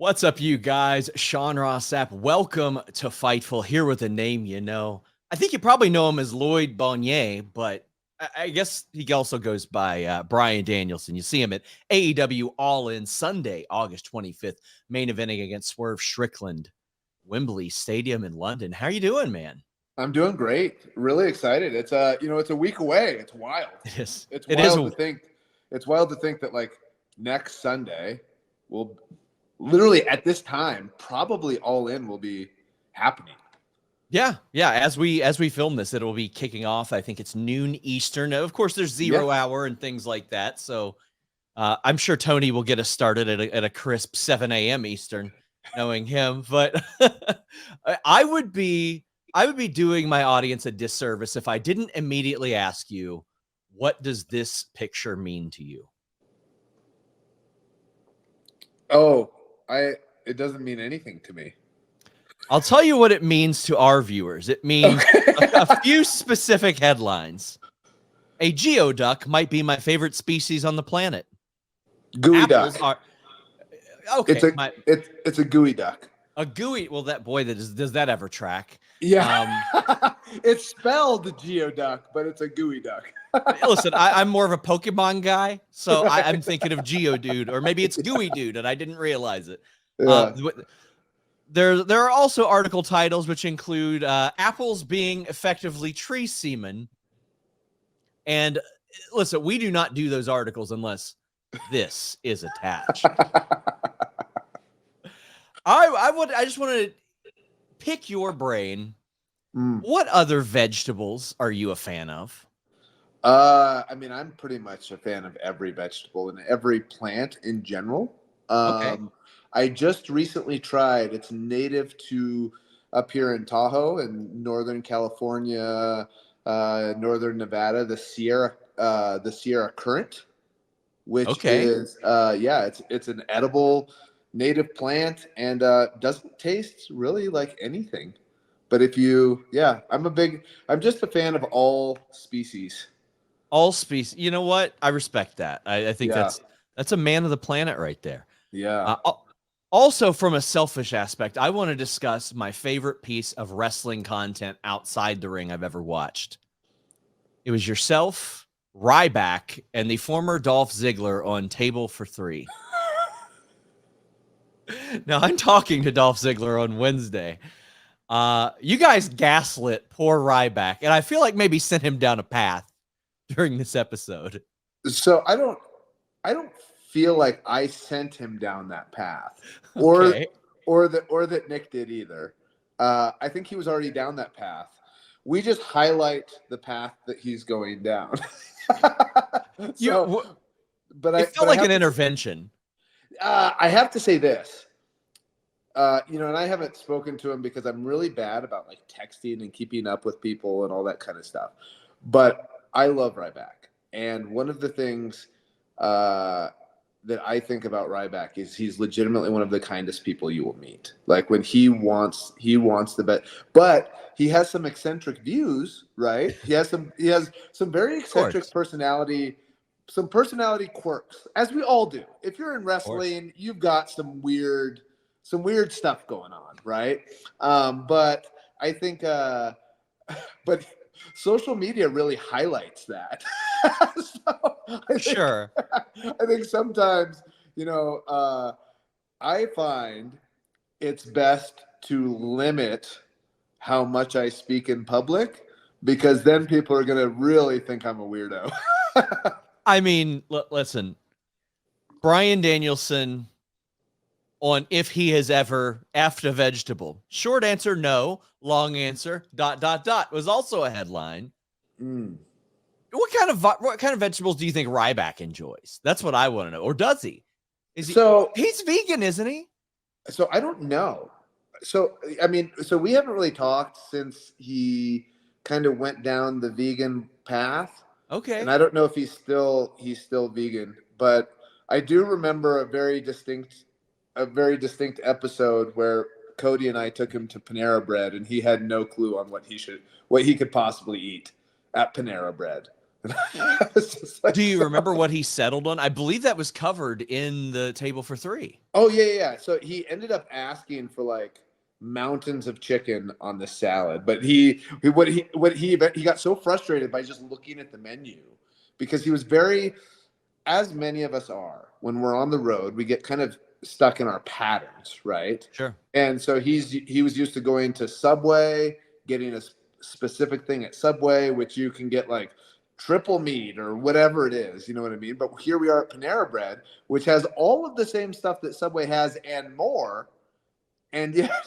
What's up, you guys? Ross Sapp. Welcome to Fightful, here with a name you know. I think you probably know him as Lloyd Bonnier, but I guess he also goes by Bryan Danielson. You see him at AEW All In Sunday, August 25th, main eventing against Swerve Strickland, Wembley Stadium in London. How are you doing, man? I'm doing great. Really excited. It's it's a week away. It's wild. It is. It's It is. wild to think. It's wild to think that like next Sunday will literally at this time probably All In will be happening. Yeah. As we film this, it'll be kicking off. I think it's noon Eastern. Now, of course, there's 0 hour and things like that. So I'm sure Tony will get us started at a crisp 7 a.m. Eastern, knowing him. But I would be doing my audience a disservice if I didn't immediately ask you, what does this picture mean to you? It doesn't mean anything to me. I'll tell you what it means to our viewers. It means a few specific headlines. A geoduck might be my favorite species on the planet. Gooey duck. Okay. It's a gooey duck. A gooey. Well, that boy, does that ever track? Yeah. It's spelled geoduck, but it's a gooey duck. Listen, I'm more of a Pokemon guy, so I'm thinking of Geodude, or maybe it's Gooey Dude, and I didn't realize it. Yeah. There are also article titles which include apples being effectively tree semen. And listen, we do not do those articles unless this is attached. I just want to pick your brain. What other vegetables are you a fan of? I'm pretty much a fan of every vegetable and every plant in general. Okay. I just recently tried, it's native to up here in Tahoe in Northern California, Northern Nevada, the Sierra currant, which is, it's an edible native plant and doesn't taste really like anything. But I'm just a fan of all species. All species. You know what? I respect that. I think that's a man of the planet right there. Yeah. Also, from a selfish aspect, I want to discuss my favorite piece of wrestling content outside the ring I've ever watched. It was yourself, RYBACK, and the former Dolph Ziggler on Table for Three. Now, I'm talking to Dolph Ziggler on Wednesday. You guys gaslit poor RYBACK, and I feel like maybe sent him down a path during this episode. So I don't feel like I sent him down that path, or that Nick did either. I think he was already down that path. We just highlight the path that he's going down. It felt like an intervention. I have to say this. And I haven't spoken to him because I'm really bad about like texting and keeping up with people and all that kind of stuff. But I love RYBACK. And one of the things that I think about RYBACK is he's legitimately one of the kindest people you will meet. Like when he wants the best, but he has some eccentric views, right? He has some very eccentric personality, some personality quirks, as we all do. If you're in wrestling, you've got some weird stuff going on, right? But I think, but social media really highlights that. I think sometimes, I find it's best to limit how much I speak in public, because then people are going to really think I'm a weirdo. I mean, listen, Bryan Danielson on if he has ever effed a vegetable. Short answer, no. Long answer, ... was also a headline. What kind of vegetables do you think RYBACK enjoys? That's what I want to know. Or does he? He's vegan, isn't he? So I don't know. So we haven't really talked since he kind of went down the vegan path. Okay. And I don't know if he's still vegan, but I do remember a very distinct episode where Cody and I took him to Panera Bread, and he had no clue on what he could possibly eat at Panera Bread. I was just like, Do you remember what he settled on? I believe that was covered in the table for three. Oh yeah. So he ended up asking for like mountains of chicken on the salad, but he got so frustrated by just looking at the menu because he was very, as many of us are when we're on the road, we get kind of stuck in our patterns, right? Sure. And so he was used to going to Subway, getting a specific thing at Subway, which you can get like triple meat or whatever it is, you know what I mean? But here we are at Panera Bread, which has all of the same stuff that Subway has and more. And yeah,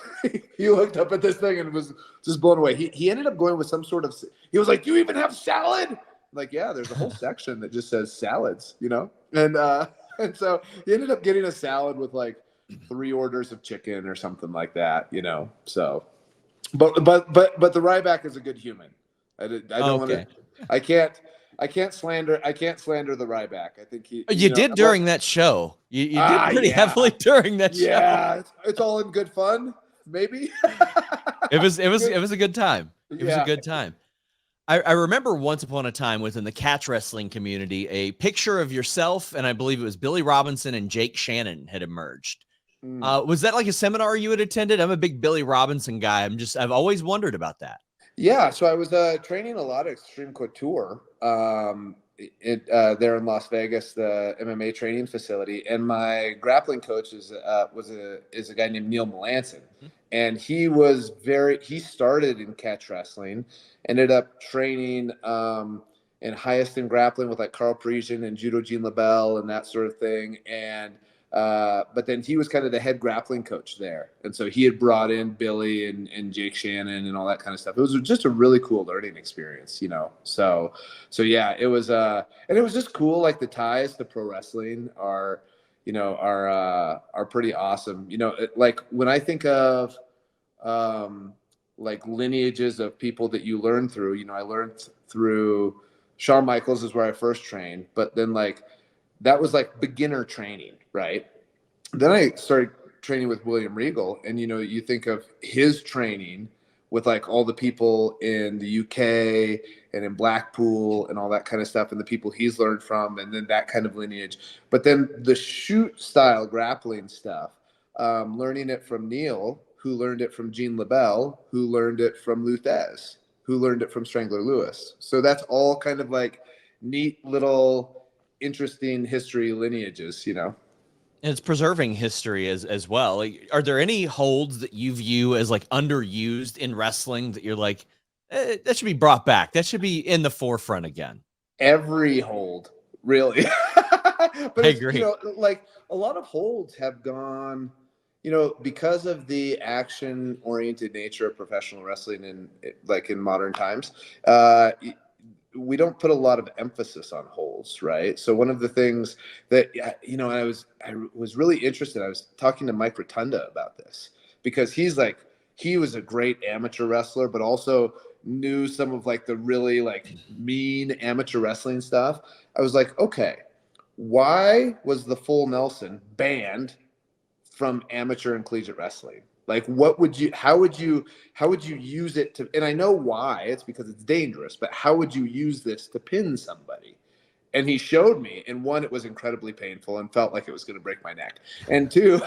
he looked up at this thing and was just blown away. He ended up going with some sort of, he was like, "Do you even have salad?" Like, yeah, there's a whole section that just says salads, you know? And so he ended up getting a salad with like 3 orders of chicken or something like that, you know? So, but the Ryback is a good human. I don't want to, I can't slander the Ryback. I think you did during that show. You did pretty heavily during that show. Yeah, it's all in good fun, maybe. It was a good time. It was a good time. I remember once upon a time within the catch wrestling community, a picture of yourself and I believe it was Billy Robinson and Jake Shannon had emerged. Was that like a seminar you had attended? I'm a big Billy Robinson guy. I've always wondered about that. Yeah, so I was training a lot of Extreme Couture there in Las Vegas, the MMA training facility, and my grappling coach is a guy named Neil Melanson, and he started in catch wrestling, ended up training in highest in grappling with like Carl Parisian and Judo Jean LaBelle and that sort of thing, and but then he was kind of the head grappling coach there. And so he had brought in Billy and Jake Shannon and all that kind of stuff. It was just a really cool learning experience, you know? So yeah, it was, and it was just cool. Like the ties to pro wrestling are pretty awesome. You know, like when I think of, like lineages of people that you learn through, you know, I learned through Shawn Michaels is where I first trained, but then like, that was like beginner training, right? Then I started training with William Regal, and you know, you think of his training with like all the people in the UK and in Blackpool and all that kind of stuff, and the people he's learned from, and then that kind of lineage. But then the shoot style grappling stuff, learning it from Neil, who learned it from Jean LaBelle, who learned it from Luthez, who learned it from Strangler Lewis. So that's all kind of like neat little interesting history lineages, you know. And it's preserving history as well. Like, are there any holds that you view as like underused in wrestling that you're like, that should be brought back, that should be in the forefront again? Every hold, really. But I agree. You know, like a lot of holds have gone, you know, because of the action oriented nature of professional wrestling in modern times, we don't put a lot of emphasis on holds, right? So one of the things that, you know, I was really interested. I was talking to Mike Rotunda about this because he was a great amateur wrestler, but also knew some of like the really like mean amateur wrestling stuff. I was like, okay, why was the full Nelson banned from amateur and collegiate wrestling? Like, how would you use it to, and I know why, it's because it's dangerous, but how would you use this to pin somebody? And he showed me, and one, it was incredibly painful and felt like it was going to break my neck. And two,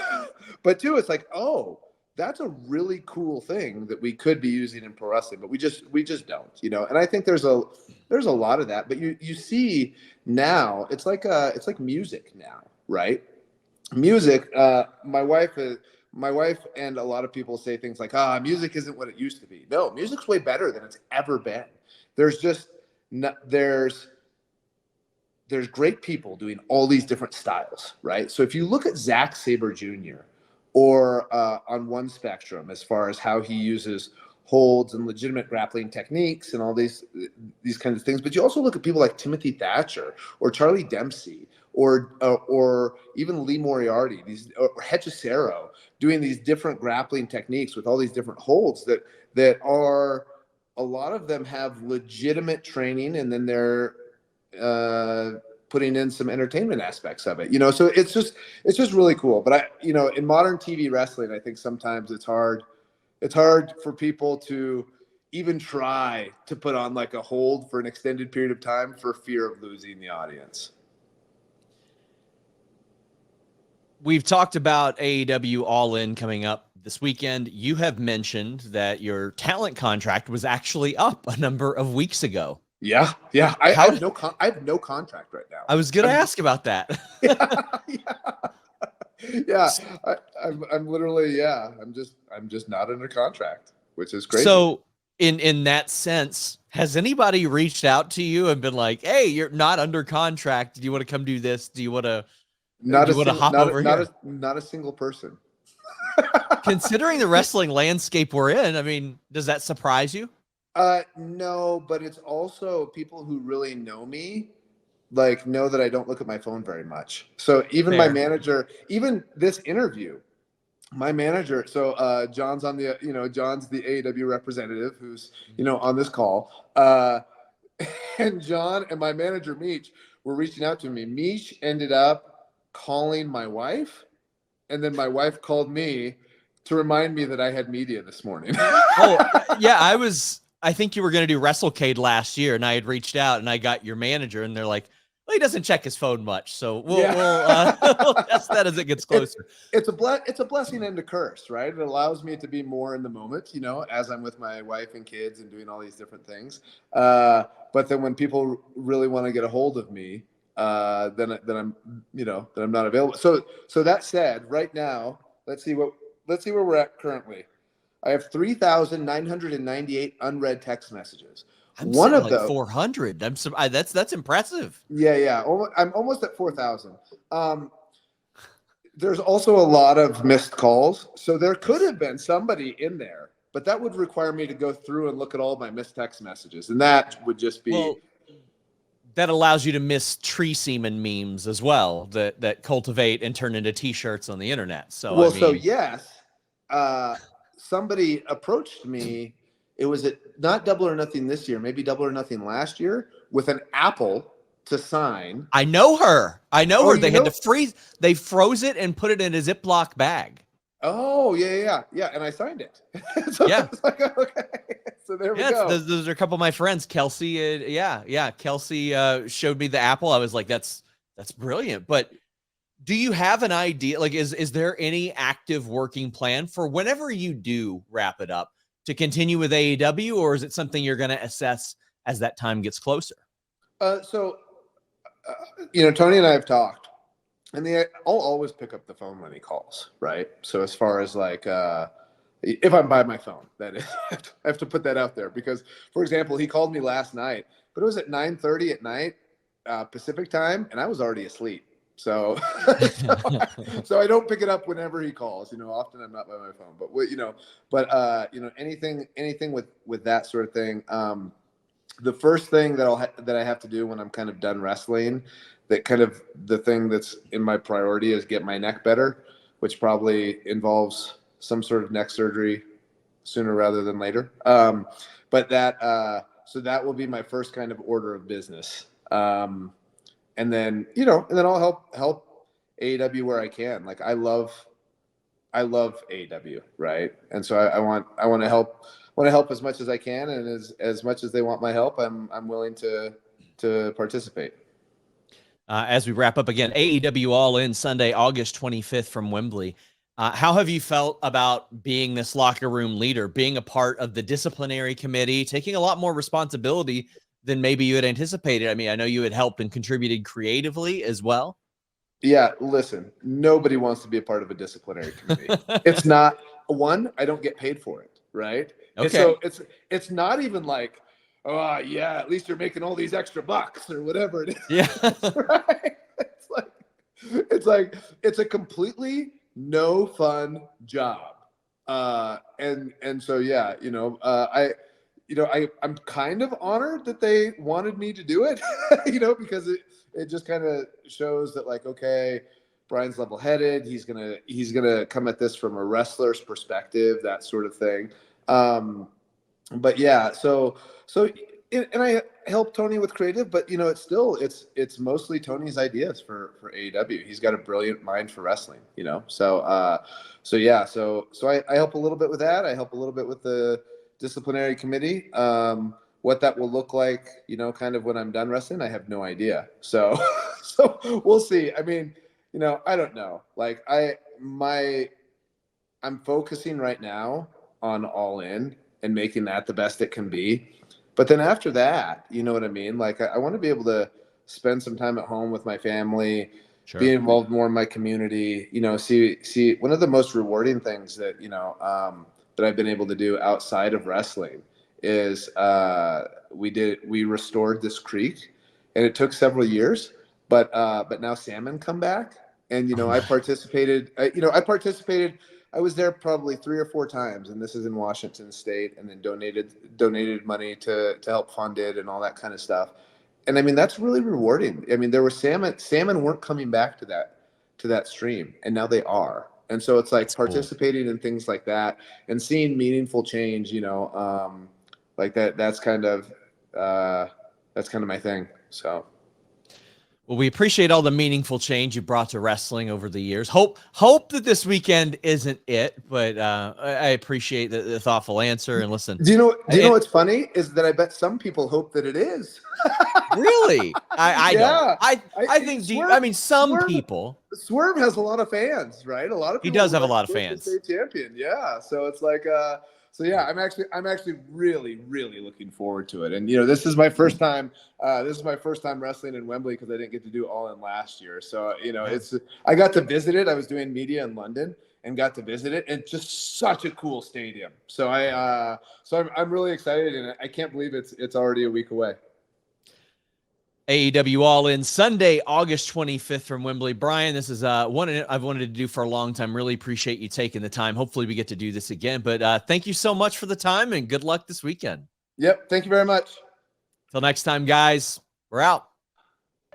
it's like, oh, that's a really cool thing that we could be using in pro wrestling, but we just don't, you know? And I think there's a lot of that, but you see now, it's like music now, right? Music, my wife and a lot of people say things like, music isn't what it used to be. No, music's way better than it's ever been. There's great people doing all these different styles, right? So if you look at Zack Sabre Jr. or on one spectrum, as far as how he uses holds and legitimate grappling techniques and all these kinds of things, but you also look at people like Timothy Thatcher or Charlie Dempsey or even Lee Moriarty, or Hechicero, doing these different grappling techniques with all these different holds that are, a lot of them have legitimate training, and then they're putting in some entertainment aspects of it, you know. So it's just really cool. But in modern TV wrestling, I think sometimes it's hard for people to, even try to put on like a hold for an extended period of time for fear of losing the audience. We've talked about AEW All In coming up this weekend. You have mentioned that your talent contract was actually up a number of weeks ago. Yeah. I have no contract right now. I was going to ask about that. Yeah. I'm literally, I'm just not under contract, which is crazy. So in that sense, has anybody reached out to you and been like, "Hey, you're not under contract. Do you want to come do this? Do you want to hop over here?" Not a single person. Considering the wrestling landscape we're in, I mean, does that surprise you? No, but it's also people who really know me, like, know that I don't look at my phone very much. So even my manager, even this interview, my manager, so John's on the, John's the AEW representative who's, on this call. And John and my manager, Meech, were reaching out to me. Meech ended up calling my wife, and then my wife called me to remind me that I had media this morning. I think you were going to do WrestleCade last year, and I had reached out, and I got your manager, and they're like, well, he doesn't check his phone much, so we'll test that as it gets closer. It's a blessing and a curse, right? It allows me to be more in the moment, as I'm with my wife and kids and doing all these different things. But then when people really want to get a hold of me, then I'm not available. So that said, right now, let's see where we're at currently. I have 3,998 unread text messages. One of those 400. That's impressive. Yeah. I'm almost at 4,000. There's also a lot of missed calls, so there could have been somebody in there, but that would require me to go through and look at all my missed text messages, and that would just be. Well, that allows you to miss tree semen memes as well that cultivate and turn into T-shirts on the internet. So so yes. Somebody approached me. It was at not Double or Nothing this year, maybe Double or Nothing last year, with an apple to sign. I know her. They had to freeze. They froze it and put it in a Ziploc bag. Oh, yeah. And I signed it. So it's like, okay. So there we go. Those are a couple of my friends. Kelsey. Kelsey showed me the apple. I was like, that's brilliant. But do you have an idea? Like, is there any active working plan for whenever you do wrap it up to continue with AEW, or is it something you're going to assess as that time gets closer? Tony and I have talked, and I'll always pick up the phone when he calls, right? So as far as like, if I'm by my phone, that is, I have to put that out there because, for example, he called me last night, but it was at 9:30 at night, Pacific time, and I was already asleep. So I don't pick it up whenever he calls. Often I'm not by my phone. But anything with that sort of thing. The first thing that I have to do when I'm kind of done wrestling, that kind of the thing that's in my priority is get my neck better, which probably involves some sort of neck surgery sooner rather than later. But so that will be my first kind of order of business. And then I'll help AEW where I can. Like I love AEW, right? And so I want to help as much as I can, and as much as they want my help, I'm willing to participate. As we wrap up again, AEW All In Sunday, August 25th from Wembley. How have you felt about being this locker room leader, being a part of the disciplinary committee, taking a lot more responsibility than maybe you had anticipated? I mean, I know you had helped and contributed creatively as well. Yeah, listen, nobody wants to be a part of a disciplinary committee. It's not I don't get paid for it, right? Okay. And so it's not even like, oh yeah, at least you're making all these extra bucks or whatever it is. Yeah. Right? It's a completely no fun job. And so yeah, I'm kind of honored that they wanted me to do it, because it just kind of shows that, like, okay, Bryan's level-headed. He's gonna come at this from a wrestler's perspective, that sort of thing. But yeah, and I help Tony with creative, but it's mostly Tony's ideas for AEW. He's got a brilliant mind for wrestling, So I help a little bit with that. I help a little bit with the disciplinary committee. What that will look like, you know, kind of when I'm done wrestling, I have no idea. So, so we'll see. I mean, you know, I don't know. Like I'm focusing right now on All In and making that the best it can be. But then after that, you know what I mean? Like I want to be able to spend some time at home with my family, Sure. be involved more in my community, you know, see one of the most rewarding things that, you know, that I've been able to do outside of wrestling is we restored this creek, and it took several years, but now salmon come back, and you know I participated. I was there probably 3 or 4 times, and this is in Washington State, and then donated money to help fund it and all that kind of stuff. And I mean that's really rewarding. I mean there were salmon weren't coming back to that stream, and now they are. And so it's like That's participating in things like that and seeing meaningful change, you know, like that's kind of my thing. So Well, we appreciate all the meaningful change you brought to wrestling over the years. Hope that this weekend isn't it, but I appreciate the thoughtful answer. And listen, do you know what's funny is that I bet some people hope that it is. Really? I Yeah. don't. I think some people. Swerve has a lot of fans, right? A lot of He people does have a want lot of Swerve to fans. stay champion. Yeah. So it's like so yeah, I'm actually really looking forward to it. And you know, this is my first time wrestling in Wembley because I didn't get to do All In last year. So, you know, I got to visit it. I was doing media in London and got to visit it. And just such a cool stadium. So I'm really excited, and I can't believe it's already a week away. AEW All In Sunday, August 25th from Wembley. Bryan, this is one I've wanted to do for a long time. Really appreciate you taking the time. Hopefully we get to do this again. But thank you so much for the time, and good luck this weekend. Yep. Thank you very much. Till next time, guys, we're out.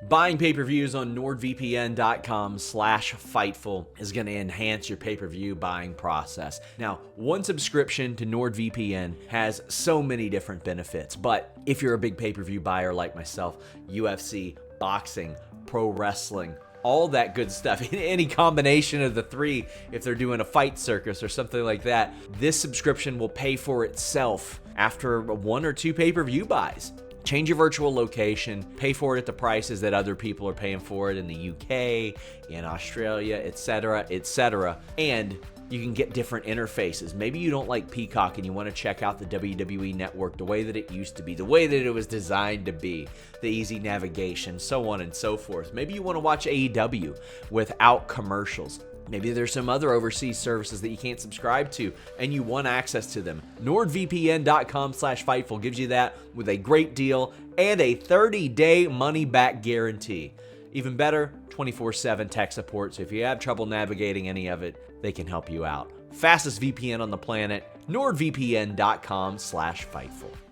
Buying pay-per-views on NordVPN.com/Fightful is going to enhance your pay-per-view buying process. Now, one subscription to NordVPN has so many different benefits, but if you're a big pay-per-view buyer like myself, UFC, boxing, pro wrestling, all that good stuff, any combination of the three, if they're doing a fight circus or something like that, this subscription will pay for itself after 1 or 2 pay-per-view buys. Change your virtual location, pay for it at the prices that other people are paying for it in the UK, in Australia, etc., and you can get different interfaces. Maybe you don't like Peacock and you want to check out the WWE Network the way that it used to be, the way that it was designed to be, the easy navigation, so on and so forth. Maybe you want to watch AEW without commercials. Maybe there's some other overseas services that you can't subscribe to and you want access to them. NordVPN.com/Fightful gives you that with a great deal and a 30-day money-back guarantee. Even better, 24/7 tech support, so if you have trouble navigating any of it, they can help you out. Fastest VPN on the planet, NordVPN.com/Fightful.